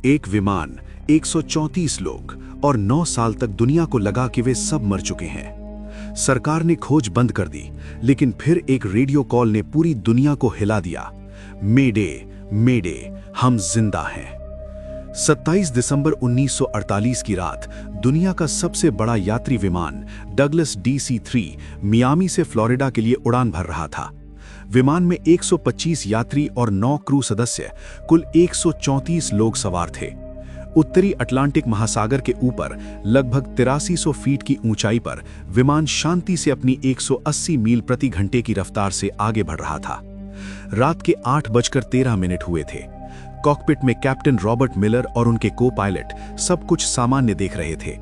एक विमान, 134 लोग और 9 साल तक दुनिया को लगा कि वे सब मर चुके हैं। सरकार ने खोज बंद कर दी, लेकिन फिर एक रेडियो कॉल ने पूरी दुनिया को हिला दिया। मेडे, मेडे, हम जिंदा हैं। 27 दिसंबर 1948 की रात दुनिया का सबसे बड़ा यात्री विमान डगलस DC-3 मियामी से फ्लोरिडा के लिए उड़ान भर रहा था। विमान में 125 यात्री और 9 क्रू सदस्य, कुल 134 लोग सवार थे। उत्तरी अटलांटिक महासागर के ऊपर लगभग 8300 फीट की ऊंचाई पर विमान शांति से अपनी 180 मील प्रति घंटे की रफ्तार से आगे बढ़ रहा था। रात के 8:13 हुए थे। कॉकपिट में कैप्टन रॉबर्ट मिलर और उनके को पायलट सब कुछ सामान्य देख रहे थे,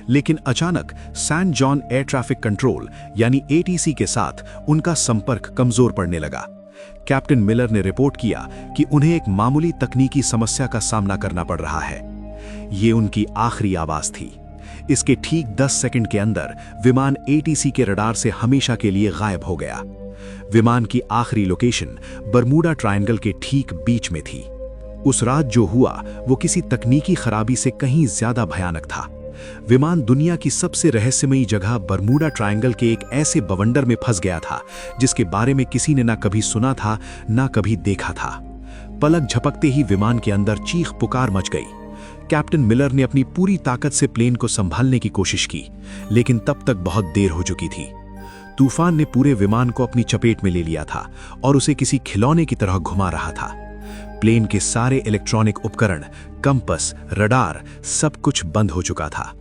लेकिन अचानक San Juan air traffic control यानी ATC के साथ उनका संपर्क कमजोर पड़ने लगा। कैप्टन मिलर ने रिपोर्ट किया कि उन्हें एक मामूली तकनीकी समस्या का सामना करना पड़ रहा है। ये उनकी आखिरी आवाज थी। इसके ठीक 10 सेकंड के अंदर विमान ATC के रडार से हमेशा के लिए गायब हो गया। विमान की आखिरी लोकेशन बरमूडा ट्रायंगल के ठीक बीच में थी। उस रात जो हुआ वो किसी तकनीकी खराबी से कहीं ज्यादा भयानक था। विमान दुनिया की सबसे रहस्यमयी जगह बरमूडा ट्रायंगल के एक ऐसे बवंडर में फंस गया था जिसके बारे में किसी ने ना कभी सुना था ना कभी देखा था। पलक झपकते ही विमान के अंदर चीख पुकार मच गई। कैप्टन मिलर ने अपनी पूरी ताकत से प्लेन को संभालने की कोशिश की, लेकिन तब तक बहुत देर हो चुकी थी। तूफान ने पूरे विमान को अपनी चपेट में ले लिया था और उसे किसी खिलौने की तरह घुमा रहा था। प्लेन के सारे इलेक्ट्रॉनिक उपकरण, कंपस, रडार, सब कुछ बंद हो चुका था।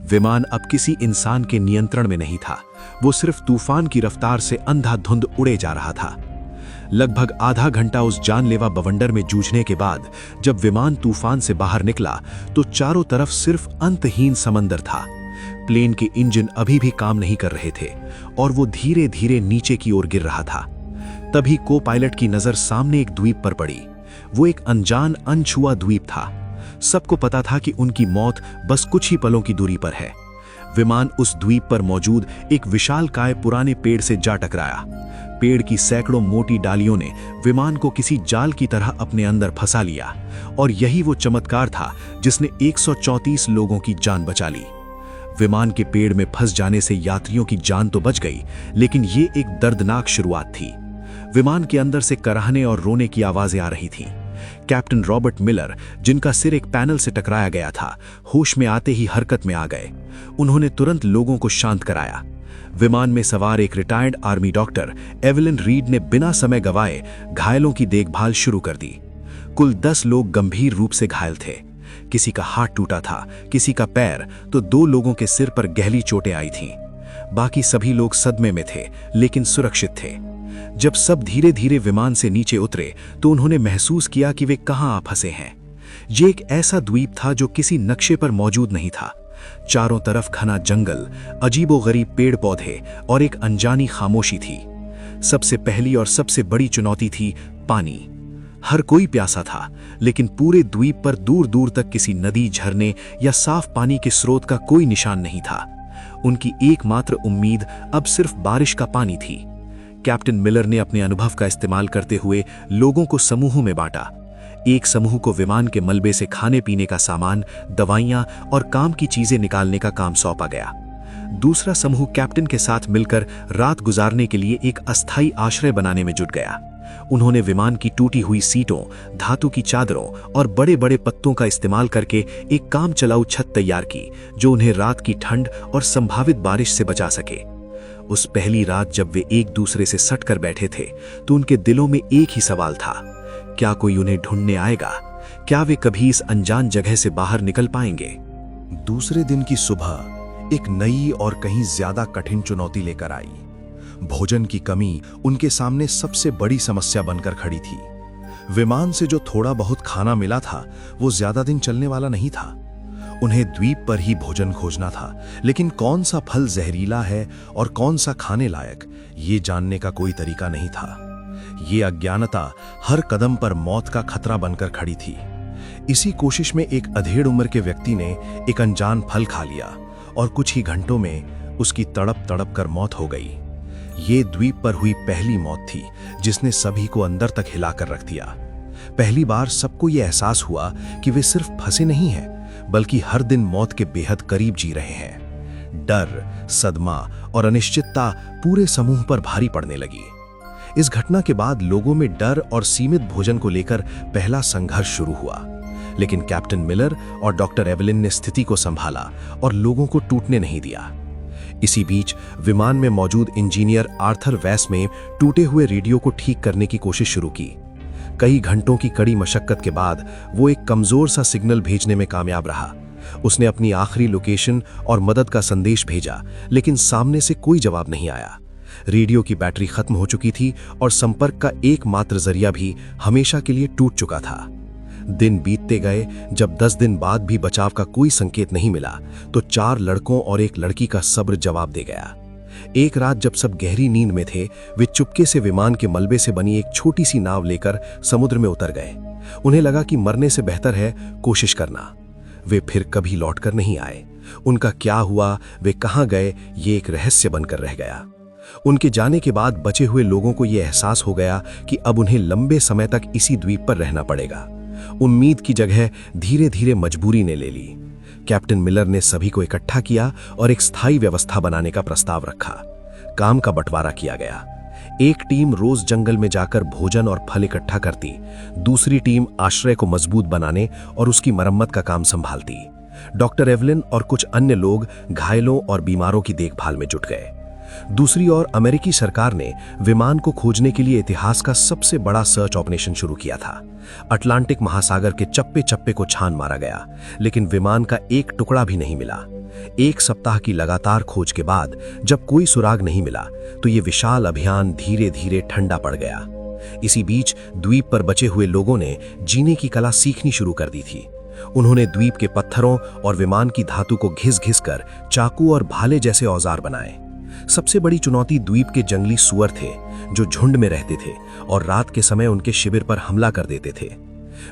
विमान अब किसी इंसान के नियंत्रण में नहीं था। वो सिर्फ तूफान की रफ्तार से अंधाधुंध उड़े जा रहा था। लगभग आधा घंटा उस जानलेवा बवंडर में जूझने के बाद जब विमान तूफान से बाहर निकला तो चारों तरफ सिर्फ अंतहीन समंदर था। प्लेन के इंजन अभी भी काम नहीं कर रहे थे और वो धीरे धीरे नीचे की ओर गिर रहा था। तभी को पायलट की नजर सामने एक द्वीप पर पड़ी। वो एक अनजान, अनछुआ द्वीप था। सबको पता था कि उनकी मौत बस कुछ ही पलों की दूरी पर है। विमान उस द्वीप पर मौजूद एक विशालकाय पुराने पेड़ से जा टकराया। पेड़ की सैकड़ों मोटी डालियों ने विमान को किसी जाल की तरह अपने अंदर फंसा लिया, और यही वो चमत्कार था जिसने 134 लोगों की जान बचा ली। विमान के पेड़ में फंस जाने से यात्रियों की जान तो बच गई, लेकिन ये एक दर्दनाक शुरुआत थी। विमान के अंदर से कराहने और रोने की आवाजें आ रही थीं। कैप्टन रॉबर्ट मिलर, जिनका सिर एक पैनल से टकराया गया था, होश में आते ही हरकत में आ गए। उन्होंने तुरंत लोगों को शांत कराया। विमान में सवार एक retired army doctor Evelyn read ने बिना समय गवाए घायलों की देखभाल शुरू कर दी। कुल 10 लोग गंभीर रूप से घायल थे। किसी का हाथ टूटा था, किसी का पैर, तो 2 लोगों के सिर पर गहरी चोटें आई थीं। बाकी सभी लोग सदमे में थे, लेकिन सुरक्षित थे। जब सब धीरे धीरे विमान से नीचे उतरे तो उन्होंने महसूस किया कि वे कहां आ फंसे हैं। ये एक ऐसा द्वीप था जो किसी नक्शे पर मौजूद नहीं था। चारों तरफ घना जंगल, अजीबोगरीब पेड़ पौधे और एक अनजानी खामोशी थी। सबसे पहली और सबसे बड़ी चुनौती थी पानी। हर कोई प्यासा था, लेकिन पूरे द्वीप पर दूर दूर तक किसी नदी, झरने या साफ पानी के स्रोत का कोई निशान नहीं था। उनकी एकमात्र उम्मीद अब सिर्फ बारिश का पानी थी। कैप्टन मिलर ने अपने अनुभव का इस्तेमाल करते हुए लोगों को समूहों में बांटा। एक समूह को विमान के मलबे से खाने पीने का सामान, दवाइयां और काम की चीजें निकालने का काम सौंपा गया। दूसरा समूह कैप्टन के साथ मिलकर रात गुजारने के लिए एक अस्थायी आश्रय बनाने में जुट गया। उन्होंने विमान की टूटी हुई सीटों, धातु की चादरों और बड़े बड़े पत्तों का इस्तेमाल करके एक काम चलाऊ छत तैयार की, जो उन्हें रात की ठंड और संभावित बारिश से बचा सके। उस पहली रात जब वे एक दूसरे से सटकर बैठे थे तो उनके दिलों में एक ही सवाल था, क्या कोई उन्हें ढूंढने आएगा? क्या वे कभी इस अनजान जगह से बाहर निकल पाएंगे? दूसरे दिन की सुबह एक नई और कहीं ज्यादा कठिन चुनौती लेकर आई। भोजन की कमी उनके सामने सबसे बड़ी समस्या बनकर खड़ी थी। विमान से जो थोड़ा बहुत खाना मिला था वो ज्यादा दिन चलने वाला नहीं था। उन्हें द्वीप पर ही भोजन खोजना था, लेकिन कौन सा फल जहरीला है और कौन सा खाने लायक, ये जानने का कोई तरीका नहीं था। ये अज्ञानता हर कदम पर मौत का खतरा बनकर खड़ी थी। इसी कोशिश में एक अधेड़ उम्र के व्यक्ति ने एक अनजान फल खा लिया और कुछ ही घंटों में उसकी तड़प तड़प कर मौत हो गई। ये द्वीप पर हुई पहली मौत थी जिसने सभी को अंदर तक हिलाकर रख दिया। पहली बार सबको ये एहसास हुआ कि वे सिर्फ फंसे नहीं हैं, बल्कि हर दिन मौत के बेहद करीब जी रहे हैं। डर, सदमा और अनिश्चितता पूरे समूह पर भारी पड़ने लगी। इस घटना के बाद लोगों में डर और सीमित भोजन को लेकर पहला संघर्ष शुरू हुआ, लेकिन कैप्टन मिलर और डॉक्टर एवलिन ने स्थिति को संभाला और लोगों को टूटने नहीं दिया। इसी बीच विमान में मौजूद इंजीनियर आर्थर वैस में टूटे हुए रेडियो को ठीक करने की कोशिश शुरू की। कई घंटों की कड़ी मशक्कत के बाद वो एक कमजोर सा सिग्नल भेजने में कामयाब रहा। उसने अपनी आखिरी लोकेशन और मदद का संदेश भेजा, लेकिन सामने से कोई जवाब नहीं आया। रेडियो की बैटरी खत्म हो चुकी थी और संपर्क का एकमात्र जरिया भी हमेशा के लिए टूट चुका था। दिन बीतते गए। जब 10 दिन बाद भी बचाव का कोई संकेत नहीं मिला, तो 4 लड़कों और एक लड़की का सब्र जवाब दे गया। एक रात जब सब गहरी नींद में थे, वे चुपके से विमान के मलबे से बनी एक छोटी सी नाव लेकर समुद्र में उतर गए। उन्हें लगा कि मरने से बेहतर है कोशिश करना। वे फिर कभी लौटकर नहीं आए। उनका क्या हुआ, वे कहां गए, ये एक रहस्य बनकर रह गया। उनके जाने के बाद बचे हुए लोगों को यह एहसास हो गया कि अब उन्हें लंबे समय तक इसी द्वीप पर रहना पड़ेगा। उम्मीद की जगह धीरे धीरे मजबूरी ने ले ली। कैप्टन मिलर ने सभी को इकट्ठा किया और एक स्थायी व्यवस्था बनाने का प्रस्ताव रखा। काम का बंटवारा किया गया। एक टीम रोज जंगल में जाकर भोजन और फल इकट्ठा करती, दूसरी टीम आश्रय को मजबूत बनाने और उसकी मरम्मत का काम संभालती। डॉक्टर एवलिन और कुछ अन्य लोग घायलों और बीमारों की देखभाल में जुट गए। दूसरी ओर अमेरिकी सरकार ने विमान को खोजने के लिए इतिहास का सबसे बड़ा सर्च ऑपरेशन शुरू किया था। अटलांटिक महासागर के चप्पे चप्पे को छान मारा गया, लेकिन विमान का एक टुकड़ा भी नहीं मिला। 1 सप्ताह की लगातार खोज के बाद जब कोई सुराग नहीं मिला, तो ये विशाल अभियान धीरे धीरे ठंडा पड़ गया। इसी बीच द्वीप पर बचे हुए लोगों ने जीने की कला सीखनी शुरू कर दी थी। उन्होंने द्वीप के पत्थरों और विमान की धातु को घिस घिस कर चाकू और भाले जैसे औजार बनाए। सबसे बड़ी चुनौती द्वीप के जंगली सुअर थे, जो झुंड में रहते थे और रात के समय उनके शिविर पर हमला कर देते थे।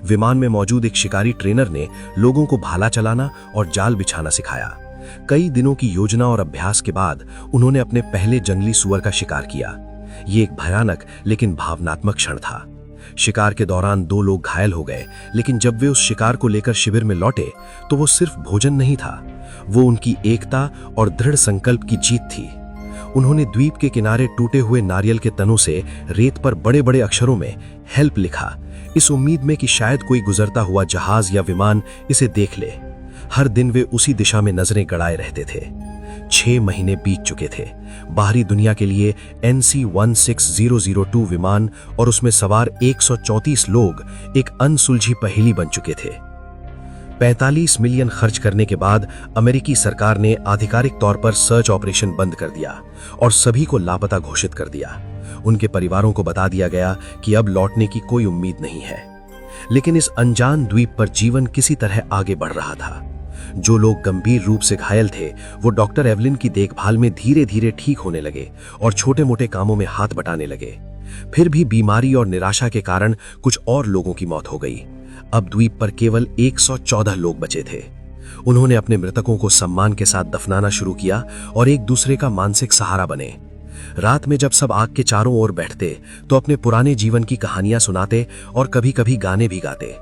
विमान में मौजूद एक शिकारी ट्रेनर ने लोगों को भाला चलाना और जाल बिछाना सिखाया। कई दिनों की योजना और अभ्यास के बाद उन्होंने अपने पहले जंगली सुअर का शिकार किया। ये एक भयानक लेकिन भावनात्मक क्षण था। शिकार के दौरान 2 लोग घायल हो गए, लेकिन जब वे उस शिकार को लेकर शिविर में लौटे, तो वो सिर्फ भोजन नहीं था, वो उनकी एकता और दृढ़ संकल्प की जीत थी। उन्होंने द्वीप के किनारे टूटे हुए नारियल के तनों से रेत पर बड़े बड़े अक्षरों में हेल्प लिखा, इस उम्मीद में कि शायद कोई गुजरता हुआ जहाज या विमान इसे देख ले। हर दिन वे उसी दिशा में नजरें गड़ाए रहते थे। 6 महीने बीत चुके थे। बाहरी दुनिया के लिए NC-16002 विमान और उसमें सवार 134 लोग एक अनसुलझी पहेली बन चुके थे। 45 मिलियन खर्च करने के बाद अमेरिकी सरकार ने आधिकारिक तौर पर सर्च ऑपरेशन बंद कर दिया और सभी को लापता घोषित कर दिया। उनके परिवारों को बता दिया गया कि अब लौटने की कोई उम्मीद नहीं है। लेकिन इस अनजान द्वीप पर जीवन किसी तरह आगे बढ़ रहा था। जो लोग गंभीर रूप से घायल थे, वो डॉक्टर एवलिन की देखभाल में धीरे धीरे ठीक होने लगे और छोटे मोटे कामों में हाथ बटाने लगे। फिर भी बीमारी और निराशा के कारण कुछ और लोगों की मौत हो गई। अब द्वीप पर केवल 114 लोग बचे थे। उन्होंने अपने मृतकों को सम्मान के साथ दफनाना शुरू किया और एक दूसरे का मानसिक सहारा बने। रात में जब सब आग के चारों ओर बैठते, तो अपने पुराने जीवन की कहानियां सुनाते और कभी कभी गाने भी गाते।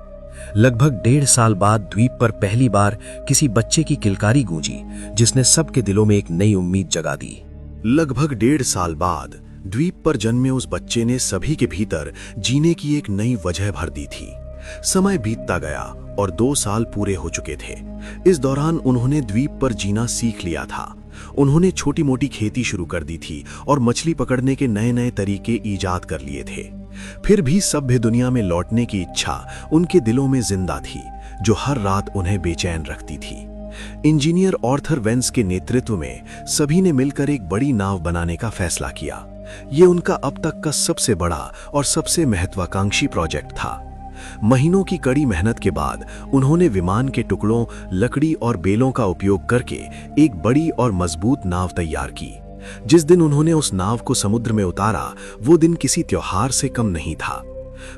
लगभग 1.5 साल बाद द्वीप पर पहली बार किसी बच्चे की किलकारी गूंजी, जिसने सबके दिलों में एक नई उम्मीद जगा दी। लगभग 1.5 साल बाद द्वीप पर जन्मे उस बच्चे ने सभी के भीतर जीने की एक नई वजह भर दी थी। समय बीतता गया और 2 साल पूरे हो चुके थे। इस दौरान उन्होंने द्वीप पर जीना सीख लिया था। उन्होंने छोटी मोटी खेती शुरू कर दी थी और मछली पकड़ने के नए नए तरीके ईजाद कर लिए थे। फिर भी सभ्य दुनिया में लौटने की इच्छा उनके दिलों में जिंदा थी, जो हर रात उन्हें बेचैन रखती थी। इंजीनियर आर्थर वेंस के नेतृत्व में सभी ने मिलकर एक बड़ी नाव बनाने का फैसला किया। ये उनका अब तक का सबसे बड़ा और सबसे महत्वाकांक्षी प्रोजेक्ट था। महीनों की कड़ी मेहनत के बाद उन्होंने विमान के टुकड़ों, लकड़ी और बेलों का उपयोग करके एक बड़ी और मजबूत नाव तैयार की। जिस दिन उन्होंने उस नाव को समुद्र में उतारा, वो दिन किसी त्योहार से कम नहीं था।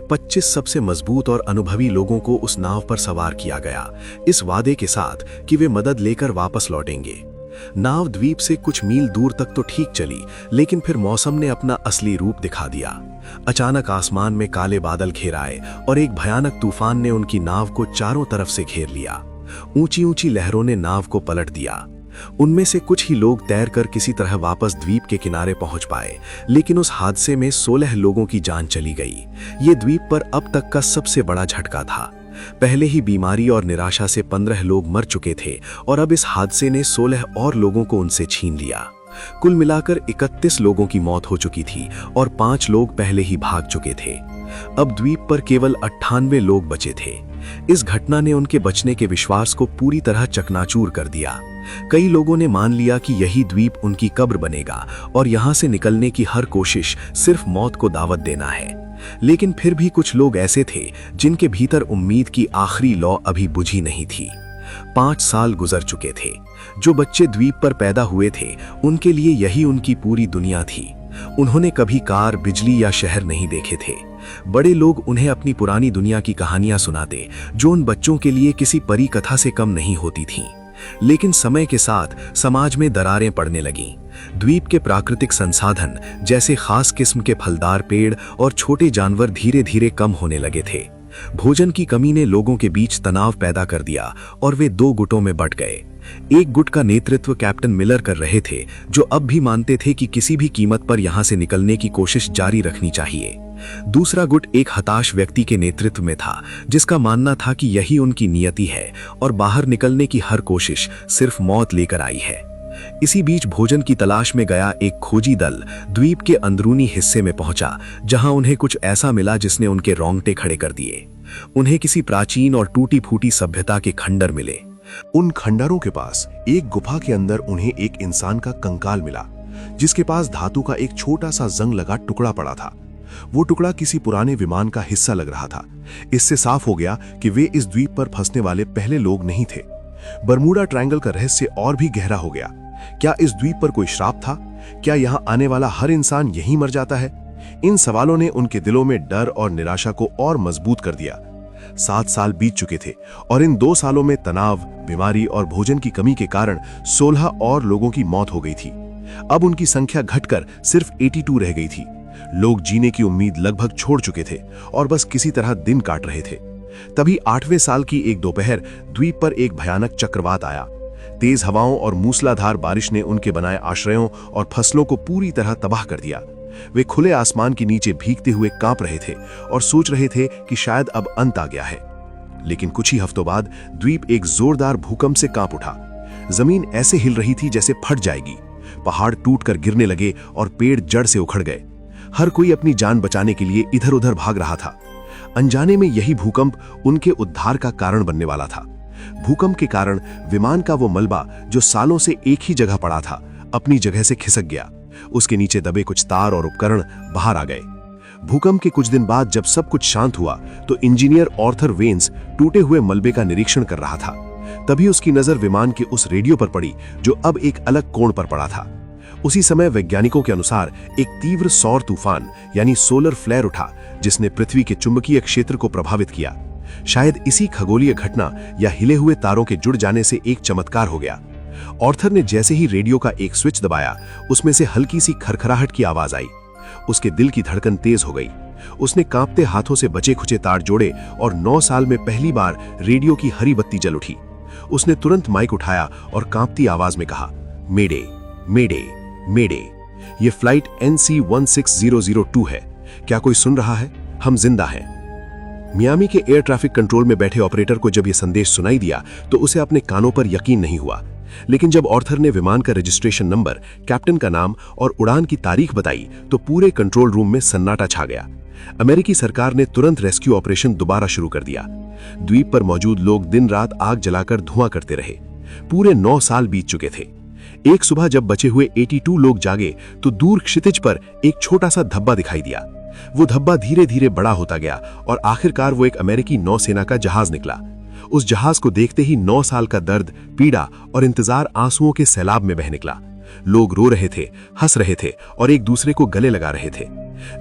25 सबसे मजबूत और अनुभवी लोगों को उस नाव पर सवार किया गया, इस वादे के साथ कि वे मदद लेकर वापस लौटेंगे। नाव द्वीप से कुछ मील दूर तक तो ठीक चली, लेकिन फिर मौसम ने अपना असली रूप दिखा दिया। अचानक आसमान में काले बादल घेर आए और एक भयानक तूफान ने उनकी नाव को चारों तरफ से घेर लिया। ऊंची ऊंची लहरों ने नाव को पलट दिया। उनमें से कुछ ही लोग तैरकर किसी तरह वापस द्वीप के किनारे पहुंच पाए, लेकिन उस हादसे में 16 लोगों की जान चली गई। ये द्वीप पर अब तक का सबसे बड़ा झटका था। पहले ही बीमारी और निराशा से 15 लोग मर चुके थे और अब इस हादसे ने 16 और लोगों को उनसे छीन लिया। कुल मिलाकर 31 लोगों की मौत हो चुकी थी और 5 लोग पहले ही भाग चुके थे। अब द्वीप पर केवल 98 लोग बचे थे। इस घटना ने उनके बचने के विश्वास को पूरी तरह चकनाचूर कर दिया। कई लोगों ने मान लिया कि यही द्वीप उनकी कब्र बनेगा और यहां से निकलने की हर कोशिश सिर्फ मौत को दावत देना है। लेकिन फिर भी कुछ लोग ऐसे थे जिनके भीतर उम्मीद की आखिरी लौ अभी बुझी नहीं थी। 5 साल गुजर चुके थे। जो बच्चे द्वीप पर पैदा हुए थे, उनके लिए यही उनकी पूरी दुनिया थी। उन्होंने कभी कार, बिजली या शहर नहीं देखे थे। बड़े लोग उन्हें अपनी पुरानी दुनिया की कहानियां सुनाते, जो उन बच्चों के लिए किसी परी कथा से कम नहीं होती थीं। लेकिन समय के साथ समाज में दरारें पड़ने लगीं। द्वीप के प्राकृतिक संसाधन जैसे खास किस्म के फलदार पेड़ और छोटे जानवर धीरे धीरे कम होने लगे थे। भोजन की कमी ने लोगों के बीच तनाव पैदा कर दिया और वे 2 गुटों में बंट गए। एक गुट का नेतृत्व कैप्टन मिलर कर रहे थे, जो अब भी मानते थे कि किसी भी कीमत पर यहां से निकलने की कोशिश जारी रखनी चाहिए। दूसरा गुट एक हताश व्यक्ति के नेतृत्व में था, जिसका मानना था कि यही उनकी नियति है और बाहर निकलने की हर कोशिश सिर्फ मौत लेकर आई है। इसी बीच भोजन की तलाश में गया एक खोजी दल द्वीप के अंदरूनी हिस्से में पहुंचा, जहां उन्हें कुछ ऐसा मिला जिसने उनके रोंगटे खड़े कर दिए। उन्हें किसी प्राचीन और टूटी फूटी सभ्यता के खंडर मिले। उन खंडरों के पास एक गुफा के अंदर उन्हें एक इंसान का कंकाल मिला, जिसके पास धातु का एक छोटा सा जंग लगा टुकड़ा पड़ा था। वो टुकड़ा किसी पुराने विमान का हिस्सा लग रहा था। इससे साफ हो गया कि वे इस द्वीप पर फंसने वाले पहले लोग नहीं थे। बरमूडा ट्रायंगल का रहस्य और भी गहरा हो गया। क्या इस द्वीप पर कोई श्राप था? क्या यहाँ आने वाला हर इंसान यहीं मर जाता है? इन सवालों ने उनके दिलों में डर और निराशा को और मजबूत कर दिया। 7 साल बीत चुके थे और इन 2 सालों में तनाव, बीमारी और भोजन की कमी के कारण 16 और लोगों की मौत हो गई थी। अब उनकी संख्या घटकर सिर्फ 82 रह गई थी। लोग जीने की उम्मीद लगभग छोड़ चुके थे और बस किसी तरह दिन काट रहे थे। तभी 8वें साल की एक दोपहर द्वीप पर एक भयानक चक्रवात आया। तेज हवाओं और मूसलाधार बारिश ने उनके बनाए आश्रयों और फसलों को पूरी तरह तबाह कर दिया। वे खुले आसमान के नीचे भीगते हुए कांप रहे थे और सोच रहे थे कि शायद अब अंत आ गया है। लेकिन कुछ ही हफ्तों बाद द्वीप एक जोरदार भूकंप से कांप उठा। जमीन ऐसे हिल रही थी जैसे फट जाएगी। पहाड़ टूटकर गिरने लगे और पेड़ जड़ से उखड़ गए। हर कोई अपनी जान बचाने के लिए इधर-उधर भाग रहा था। अनजाने में यही भूकंप उनके उद्धार का कारण बनने वाला था। भूकंप के कारण विमान का वो मलबा जो सालों से एक ही जगह पड़ा था, अपनी जगह से खिसक गया। उसके नीचे दबे कुछ तार और उपकरण बाहर आ गए। भूकंप के कुछ दिन बाद जब सब कुछ शांत हुआ तो इंजीनियर आर्थर वेन्स टूटे हुए मलबे का निरीक्षण कर रहा था। तभी उसकी नजर विमान के उस रेडियो पर पड़ी जो अब एक अलग कोण पर पड़ा था। उसी समय वैज्ञानिकों के अनुसार एक तीव्र सौर तूफान यानी सोलर फ्लेयर उठा, जिसने पृथ्वी के चुंबकीय क्षेत्र को प्रभावित किया। शायद इसी खगोलीय घटना या हिले हुए तारों के जुड़ जाने से एक चमत्कार हो गया। आर्थर ने जैसे ही रेडियो का एक स्विच दबाया, उसमें से हल्की सी खरखराहट की आवाज आई। उसके दिल की धड़कन तेज हो गई। उसने कांपते हाथों से बचे खुचे तार जोड़े और 9 साल में पहली बार रेडियो की हरी बत्ती जल उठी। उसने तुरंत माइक उठाया और कांपती आवाज में कहा, मेडे मेडे मेडे। ये फ्लाइट NC-16002 है। क्या कोई सुन रहा है? हम जिंदा हैं। मियामी के एयर ट्रैफिक कंट्रोल में बैठे ऑपरेटर को जब यह संदेश सुनाई दिया तो उसे अपने कानों पर यकीन नहीं हुआ। लेकिन जब आर्थर ने विमान का रजिस्ट्रेशन नंबर, कैप्टन का नाम और उड़ान की तारीख बताई तो पूरे कंट्रोल रूम में सन्नाटा छा गया। अमेरिकी सरकार ने तुरंत रेस्क्यू ऑपरेशन दोबारा शुरू कर दिया। द्वीप पर मौजूद लोग दिन रात आग जलाकर धुआं करते रहे। पूरे 9 साल बीत चुके थे। एक सुबह जब बचे हुए 82 लोग जागे तो दूर क्षितिज पर एक छोटा सा धब्बा दिखाई दिया। वो धब्बा धीरे धीरे बड़ा होता गया और आखिरकार वो एक अमेरिकी नौसेना का जहाज निकला। उस जहाज को देखते ही 9 साल का दर्द, पीड़ा और इंतजार आंसुओं के सैलाब में बह निकला। लोग रो रहे थे, हंस रहे थे और एक दूसरे को गले लगा रहे थे।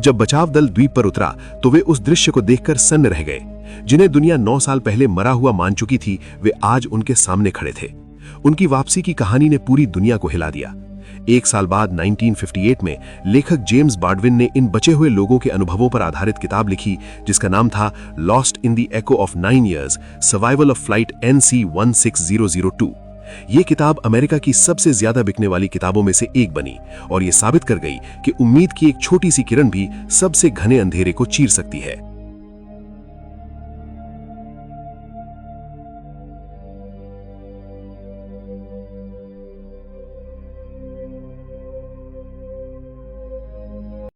जब बचाव दल द्वीप पर उतरा तो वे उस दृश्य को देखकर सन्न रह गए। जिन्हें दुनिया 9 साल पहले मरा हुआ मान चुकी थी, वे आज उनके सामने खड़े थे। उनकी वापसी की कहानी ने पूरी दुनिया को हिला दिया। एक साल बाद 1958 में लेखक जेम्स बाल्डविन ने इन बचे हुए लोगों के अनुभवों पर आधारित किताब लिखी जिसका नाम था lost in the echo of 9 years, survival of flight NC-16002। ये किताब अमेरिका की सबसे ज्यादा बिकने वाली किताबों में से एक बनी और ये साबित कर गई कि उम्मीद की एक छोटी सी किरण भी सबसे घने अंधेरे को चीर सकती है।